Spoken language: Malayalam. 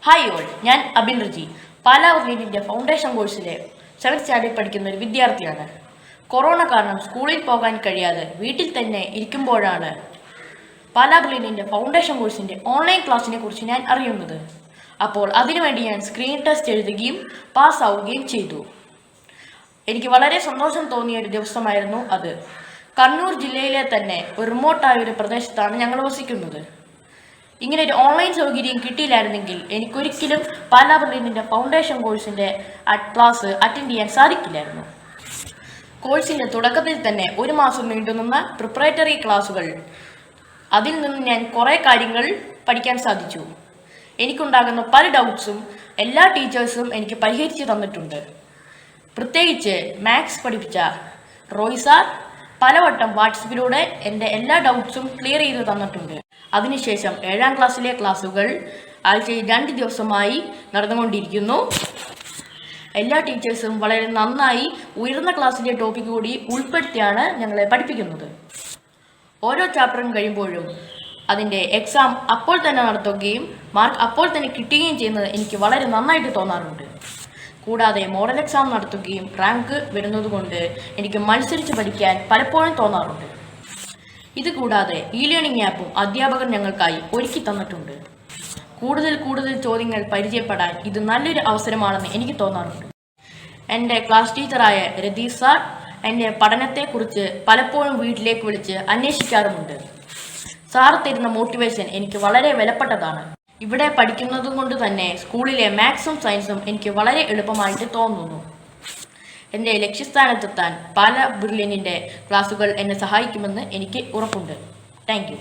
ഹായ് ഓൾ, ഞാൻ അബിൻ റിജി. പാലാ ബ്രില്യൻറ്റിൻ്റെ ഫൗണ്ടേഷൻ കോഴ്സിലെ 7th സ്റ്റാൻഡേർഡിൽ പഠിക്കുന്ന ഒരു വിദ്യാർത്ഥിയാണ്. കൊറോണ കാരണം സ്കൂളിൽ പോകാൻ കഴിയാതെ വീട്ടിൽ തന്നെ ഇരിക്കുമ്പോഴാണ് പാലാ ബ്രില്യൻറ്റിൻ്റെ ഫൗണ്ടേഷൻ കോഴ്സിൻ്റെ ഓൺലൈൻ ക്ലാസ്സിനെ കുറിച്ച് ഞാൻ അറിയുന്നത്. അപ്പോൾ അതിനുവേണ്ടി ഞാൻ സ്ക്രീൻ ടെസ്റ്റ് എഴുതുകയും പാസ്സാവുകയും ചെയ്തു. എനിക്ക് വളരെ സന്തോഷം തോന്നിയ ഒരു ദിവസമായിരുന്നു അത്. കണ്ണൂർ ജില്ലയിലെ തന്നെ ഒരു റിമോട്ടായ ഒരു പ്രദേശത്താണ് ഞങ്ങൾ വസിക്കുന്നത്. ഇങ്ങനെ ഒരു ഓൺലൈൻ സൗകര്യം കിട്ടിയില്ലായിരുന്നെങ്കിൽ എനിക്കൊരിക്കലും പാലാ ബ്രില്യൻറ്റിൻ്റെ ഫൗണ്ടേഷൻ കോഴ്സിൻ്റെ ക്ലാസ് അറ്റൻഡ് ചെയ്യാൻ സാധിക്കില്ലായിരുന്നു. കോഴ്സിൻ്റെ തുടക്കത്തിൽ തന്നെ 1 മാസം നീണ്ടുനിന്ന പ്രിപ്പറേറ്ററി ക്ലാസുകൾ, അതിൽ നിന്ന് ഞാൻ കുറേ കാര്യങ്ങൾ പഠിക്കാൻ സാധിച്ചു. എനിക്കുണ്ടാകുന്ന പല ഡൗട്ട്സും എല്ലാ ടീച്ചേഴ്സും എനിക്ക് പരിഹരിച്ചു തന്നിട്ടുണ്ട്. പ്രത്യേകിച്ച് മാത്സ് പഠിപ്പിച്ച റോയ് സാർ പലവട്ടം വാട്സപ്പിലൂടെ എൻ്റെ എല്ലാ ഡൗട്ട്സും ക്ലിയർ ചെയ്ത് തന്നിട്ടുണ്ട്. അതിനുശേഷം 7ാം ക്ലാസ്സിലെ ക്ലാസ്സുകൾ ആഴ്ചയിൽ 2 ദിവസമായി നടന്നുകൊണ്ടിരിക്കുന്നു. എല്ലാ ടീച്ചേഴ്സും വളരെ നന്നായി ഉയർന്ന ക്ലാസ്സിലെ ടോപ്പിക് കൂടി ഉൾപ്പെടുത്തിയാണ് ഞങ്ങളെ പഠിപ്പിക്കുന്നത്. ഓരോ ചാപ്റ്ററും കഴിയുമ്പോഴും അതിൻ്റെ എക്സാം അപ്പോൾ തന്നെ നടത്തുകയും മാർക്ക് അപ്പോൾ തന്നെ കിട്ടുകയും ചെയ്യുന്നത് എനിക്ക് വളരെ നന്നായിട്ട് തോന്നാറുണ്ട്. കൂടാതെ മോഡൽ എക്സാം നടത്തുകയും റാങ്ക് വരുന്നതുകൊണ്ട് എനിക്ക് മത്സരിച്ച് പഠിക്കാൻ പലപ്പോഴും തോന്നാറുണ്ട്. ഇതുകൂടാതെ ലേണിംഗ് ആപ്പും അധ്യാപകർ ഞങ്ങൾക്കായി ഒരുക്കി തന്നിട്ടുണ്ട്. കൂടുതൽ ചോദ്യങ്ങൾ പരിചയപ്പെടാൻ ഇത് നല്ലൊരു അവസരമാണെന്ന് എനിക്ക് തോന്നാറുണ്ട്. എൻ്റെ ക്ലാസ് ടീച്ചറായ രതീഷ് സാർ എൻ്റെ പഠനത്തെക്കുറിച്ച് പലപ്പോഴും വീട്ടിലേക്ക് വിളിച്ച് അന്വേഷിക്കാറുമുണ്ട്. സാർ തരുന്ന മോട്ടിവേഷൻ എനിക്ക് വളരെ വിലപ്പെട്ടതാണ്. ഇവിടെ പഠിക്കുന്നത് കൊണ്ട് തന്നെ സ്കൂളിലെ മാത്സും സയൻസും എനിക്ക് വളരെ എളുപ്പമായിട്ട് തോന്നുന്നു. എൻ്റെ ലക്ഷ്യസ്ഥാനത്തെത്താൻ പാലാ ബ്രില്യൻറ്റിൻ്റെ ക്ലാസുകൾ എന്നെ സഹായിക്കുമെന്ന് എനിക്ക് ഉറപ്പുണ്ട്. Thank you.